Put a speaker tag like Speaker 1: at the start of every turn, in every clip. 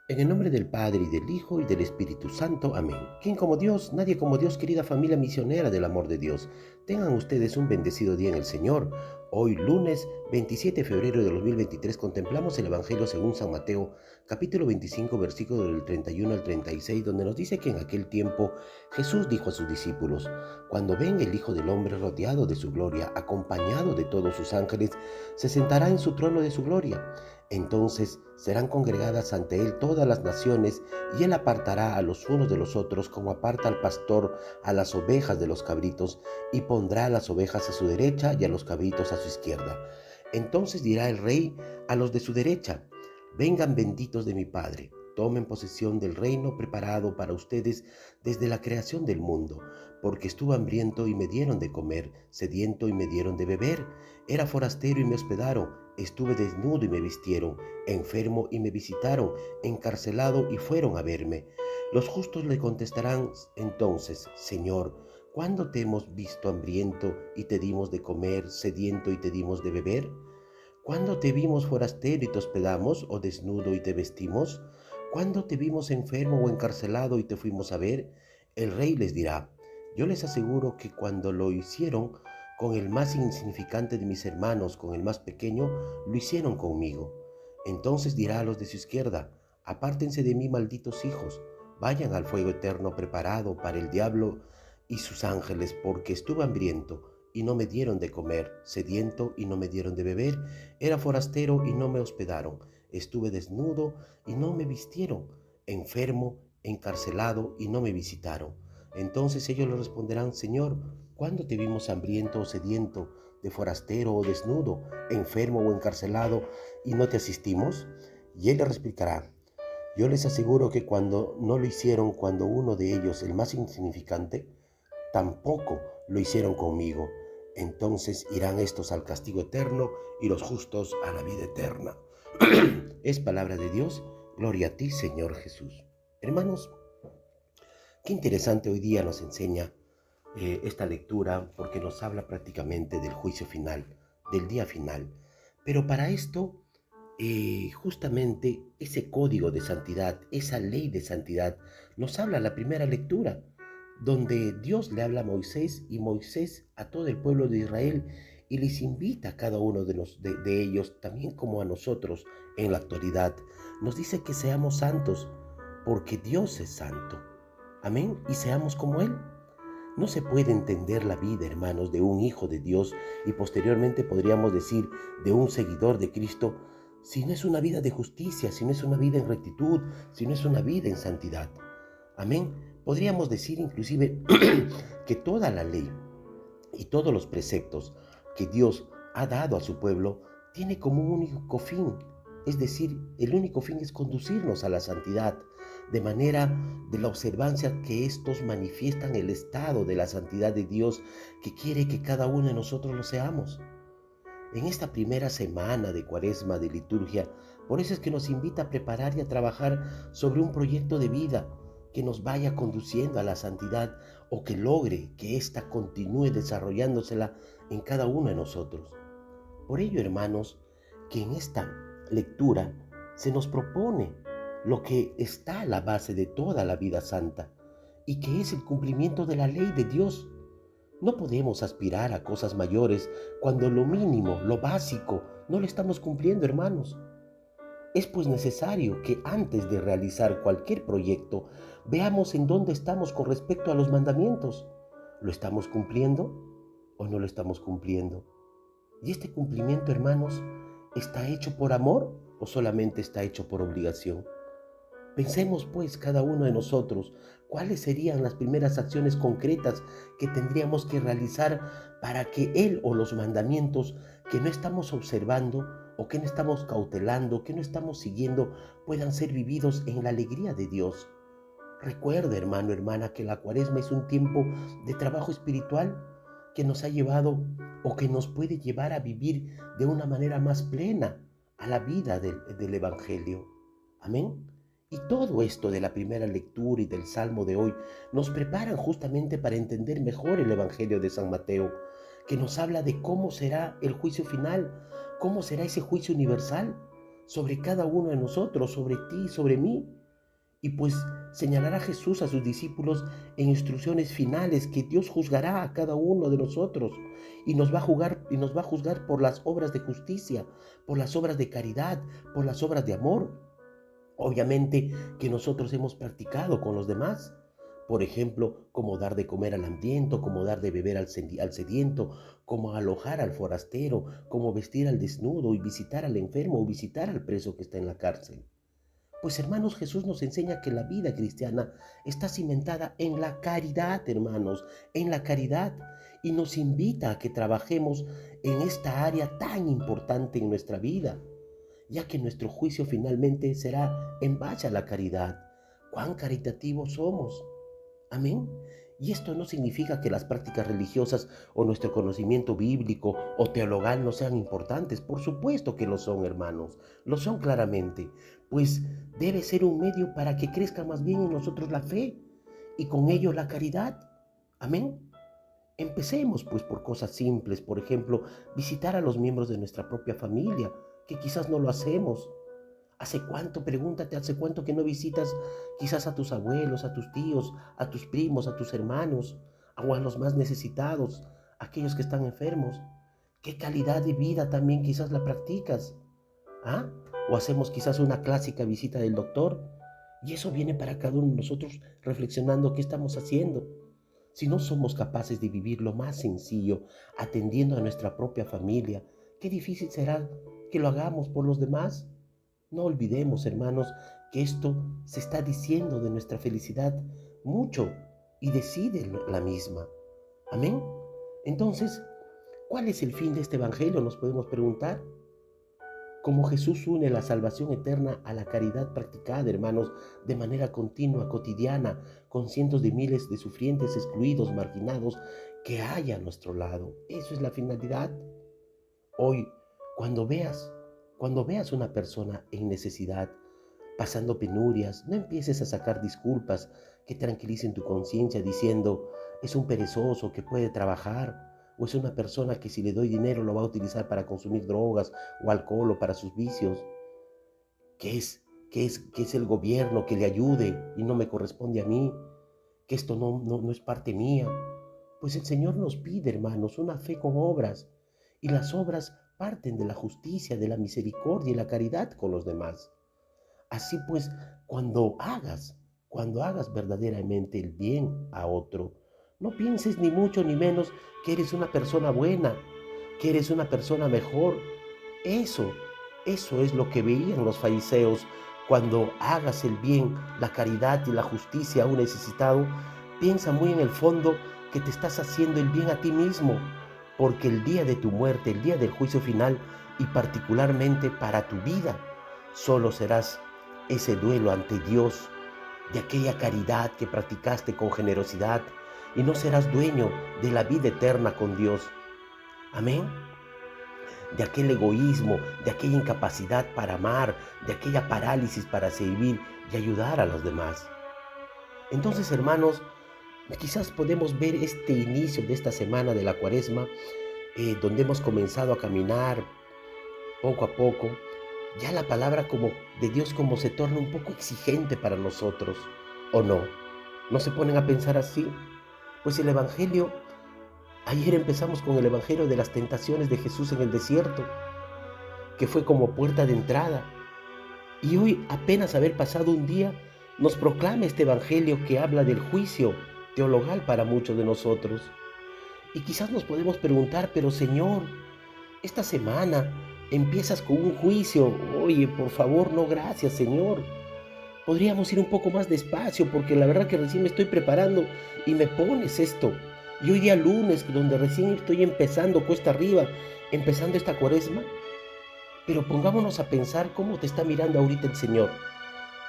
Speaker 1: En el nombre del Padre, y del Hijo, y del Espíritu Santo. Amén. ¿Quién como Dios? Nadie como Dios, querida familia misionera del amor de Dios. Tengan ustedes un bendecido día en el Señor. Hoy, lunes 27 de febrero de 2023, contemplamos el Evangelio según San Mateo, capítulo 25, versículo del 31 al 36, donde nos dice que en aquel tiempo Jesús dijo a sus discípulos: Cuando venga el Hijo del Hombre rodeado de su gloria, acompañado de todos sus ángeles, se sentará en su trono de su gloria. Entonces serán congregadas ante él todas las naciones, y él apartará a los unos de los otros, como aparta al pastor a las ovejas de los cabritos, y pondrá a las ovejas a su derecha y a los cabritos a su izquierda. Entonces dirá el rey a los de su derecha: Vengan benditos de mi Padre, tomen posesión del reino preparado para ustedes desde la creación del mundo, porque estuve hambriento y me dieron de comer, sediento y me dieron de beber, era forastero y me hospedaron, estuve desnudo y me vistieron, enfermo y me visitaron, encarcelado y fueron a verme. Los justos le contestarán entonces: Señor, ¿cuándo te hemos visto hambriento y te dimos de comer, sediento y te dimos de beber? ¿Cuándo te vimos forastero y te hospedamos, o desnudo y te vestimos? ¿Cuándo te vimos enfermo o encarcelado y te fuimos a ver? El rey les dirá: Yo les aseguro que cuando lo hicieron con el más insignificante de mis hermanos, con el más pequeño, lo hicieron conmigo. Entonces dirá a los de su izquierda: Apártense de mí, malditos hijos, vayan al fuego eterno preparado para el diablo y sus ángeles, porque estuve hambriento y no me dieron de comer, sediento y no me dieron de beber, era forastero y no me hospedaron, estuve desnudo y no me vistieron, enfermo, encarcelado y no me visitaron. Entonces ellos le responderán: Señor, ¿cuándo te vimos hambriento o sediento, de forastero o desnudo, enfermo o encarcelado, y no te asistimos? Y él les explicará: Yo les aseguro que cuando no lo hicieron cuando uno de ellos, el más insignificante, tampoco lo hicieron conmigo. Entonces irán estos al castigo eterno y los justos a la vida eterna. Es palabra de Dios. Gloria a ti, Señor Jesús. Hermanos, qué interesante hoy día nos enseña esta lectura, porque nos habla prácticamente del juicio final, del día final. Pero para esto, justamente ese código de santidad, esa ley de santidad, nos habla la primera lectura, donde Dios le habla a Moisés, y Moisés a todo el pueblo de Israel, y les invita a cada uno de ellos, también como a nosotros en la actualidad. Nos dice que seamos santos, porque Dios es santo. Amén. Y seamos como Él. No se puede entender la vida, hermanos, de un hijo de Dios, y posteriormente podríamos decir de un seguidor de Cristo, si no es una vida de justicia, si no es una vida en rectitud, si no es una vida en santidad. Amén. Podríamos decir inclusive que toda la ley y todos los preceptos que Dios ha dado a su pueblo tiene como un único fin. Es decir, el único fin es conducirnos a la santidad, de manera de la observancia que estos manifiestan el estado de la santidad de Dios, que quiere que cada uno de nosotros lo seamos. En esta primera semana de Cuaresma, de liturgia, por eso es que nos invita a preparar y a trabajar sobre un proyecto de vida que nos vaya conduciendo a la santidad, o que logre que ésta continúe desarrollándosela en cada uno de nosotros. Por ello, hermanos, que en esta lectura se nos propone lo que está a la base de toda la vida santa, y que es el cumplimiento de la ley de Dios. No podemos aspirar a cosas mayores cuando lo mínimo, lo básico, no lo estamos cumpliendo, hermanos. Es pues necesario que antes de realizar cualquier proyecto veamos en dónde estamos con respecto a los mandamientos. ¿Lo estamos cumpliendo o no lo estamos cumpliendo? Y este cumplimiento, hermanos, ¿está hecho por amor o solamente está hecho por obligación? Pensemos pues cada uno de nosotros cuáles serían las primeras acciones concretas que tendríamos que realizar para que Él, o los mandamientos que no estamos observando, o que no estamos cautelando, que no estamos siguiendo, puedan ser vividos en la alegría de Dios. Recuerda, hermano, hermana, que la Cuaresma es un tiempo de trabajo espiritual que nos ha llevado, o que nos puede llevar a vivir de una manera más plena a la vida del Evangelio. Amén. Y todo esto de la primera lectura y del Salmo de hoy nos preparan justamente para entender mejor el Evangelio de San Mateo, que nos habla de cómo será el juicio final, cómo será ese juicio universal, sobre cada uno de nosotros, sobre ti, sobre mí. Y pues señalará Jesús a sus discípulos en instrucciones finales que Dios juzgará a cada uno de nosotros y nos va a juzgar por las obras de justicia, por las obras de caridad, por las obras de amor. Obviamente que nosotros hemos practicado con los demás. Por ejemplo, cómo dar de comer al hambriento, cómo dar de beber al sediento, cómo alojar al forastero, cómo vestir al desnudo y visitar al enfermo o visitar al preso que está en la cárcel. Pues hermanos, Jesús nos enseña que la vida cristiana está cimentada en la caridad, hermanos, en la caridad, y nos invita a que trabajemos en esta área tan importante en nuestra vida, ya que nuestro juicio finalmente será en base a la caridad. ¿Cuán caritativos somos? Amén. Y esto no significa que las prácticas religiosas o nuestro conocimiento bíblico o teologal no sean importantes. Por supuesto que lo son, hermanos. Lo son claramente. Pues debe ser un medio para que crezca más bien en nosotros la fe y con ello la caridad. Amén. Empecemos pues por cosas simples. Por ejemplo, visitar a los miembros de nuestra propia familia, que quizás no lo hacemos. Pregúntate, hace cuánto que no visitas quizás a tus abuelos, a tus tíos, a tus primos, a tus hermanos, o a los más necesitados, aquellos que están enfermos? ¿Qué calidad de vida también quizás la practicas? ¿Ah? O hacemos quizás una clásica visita del doctor, y eso viene para cada uno de nosotros reflexionando qué estamos haciendo. Si no somos capaces de vivir lo más sencillo, atendiendo a nuestra propia familia, qué difícil será que lo hagamos por los demás. No olvidemos, hermanos, que esto se está diciendo de nuestra felicidad mucho y decide la misma. Amén. Entonces, ¿cuál es el fin de este evangelio? Nos podemos preguntar. Cómo Jesús une la salvación eterna a la caridad practicada, hermanos, de manera continua, cotidiana, con cientos de miles de sufrientes, excluidos, marginados, que hay a nuestro lado. Eso es la finalidad. Hoy, cuando veas una persona en necesidad, pasando penurias, no empieces a sacar disculpas que tranquilicen tu conciencia diciendo, es un perezoso que puede trabajar, o es una persona que si le doy dinero lo va a utilizar para consumir drogas o alcohol o para sus vicios, que es el gobierno que le ayude y no me corresponde a mí, que esto no es parte mía. Pues el Señor nos pide, hermanos, una fe con obras, y las obras parten de la justicia, de la misericordia y la caridad con los demás. Así pues, cuando hagas verdaderamente el bien a otro, no pienses ni mucho ni menos que eres una persona buena, que eres una persona mejor. Eso es lo que veían los fariseos. Cuando hagas el bien, la caridad y la justicia a un necesitado, piensa muy en el fondo que te estás haciendo el bien a ti mismo, porque el día de tu muerte, el día del juicio final, y particularmente para tu vida, solo serás ese duelo ante Dios de aquella caridad que practicaste con generosidad, y no serás dueño de la vida eterna con Dios. Amén. De aquel egoísmo, de aquella incapacidad para amar, de aquella parálisis para servir y ayudar a los demás. Entonces, hermanos, quizás podemos ver este inicio de esta semana de la Cuaresma, donde hemos comenzado a caminar poco a poco. Ya la palabra como de Dios como se torna un poco exigente para nosotros, ¿o no? ¿No se ponen a pensar así? Pues el Evangelio, ayer empezamos con el Evangelio de las tentaciones de Jesús en el desierto, que fue como puerta de entrada. Y hoy, apenas haber pasado un día, nos proclama este Evangelio que habla del juicio teologal para muchos de nosotros. Y quizás nos podemos preguntar, pero Señor, esta semana empiezas con un juicio. Oye, por favor, no, gracias, Señor. Podríamos ir un poco más despacio, porque la verdad que recién me estoy preparando y me pones esto. Y hoy día lunes, donde recién estoy empezando cuesta arriba, empezando esta Cuaresma. Pero pongámonos a pensar cómo te está mirando ahorita el Señor.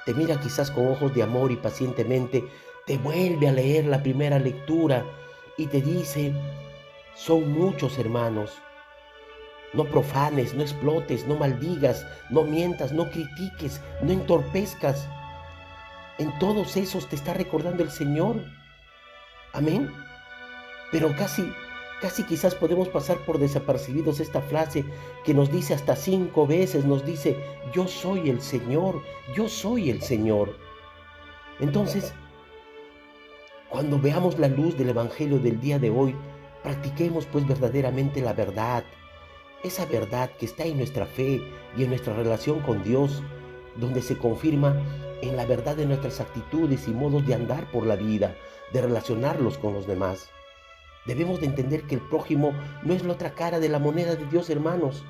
Speaker 1: Te mira quizás con ojos de amor y pacientemente te vuelve a leer la primera lectura y te dice, son muchos, hermanos. No profanes, no explotes, no maldigas, no mientas, no critiques, no entorpezcas. En todos esos te está recordando el Señor. Amén. Pero casi Casi quizás podemos pasar por desapercibidos esta frase que nos dice hasta 5 veces, nos dice, yo soy el Señor, yo soy el Señor. Entonces, cuando veamos la luz del Evangelio del día de hoy, practiquemos pues verdaderamente la verdad, esa verdad que está en nuestra fe y en nuestra relación con Dios, donde se confirma en la verdad de nuestras actitudes y modos de andar por la vida, de relacionarlos con los demás. Debemos de entender que el prójimo no es la otra cara de la moneda de Dios, hermanos.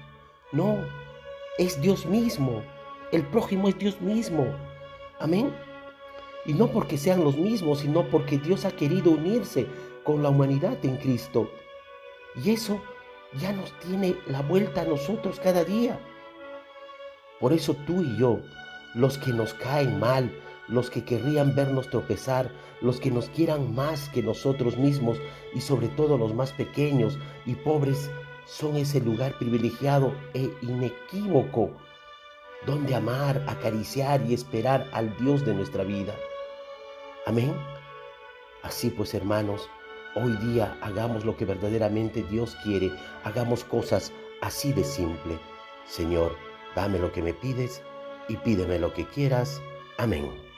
Speaker 1: No, es Dios mismo. El prójimo es Dios mismo. Amén. Y no porque sean los mismos, sino porque Dios ha querido unirse con la humanidad en Cristo. Y eso ya nos tiene la vuelta a nosotros cada día. Por eso tú y yo, los que nos caen mal, los que querrían vernos tropezar, los que nos quieran más que nosotros mismos y sobre todo los más pequeños y pobres, son ese lugar privilegiado e inequívoco donde amar, acariciar y esperar al Dios de nuestra vida. Amén. Así pues, hermanos, hoy día hagamos lo que verdaderamente Dios quiere, hagamos cosas así de simple. Señor, dame lo que me pides y pídeme lo que quieras. Amén.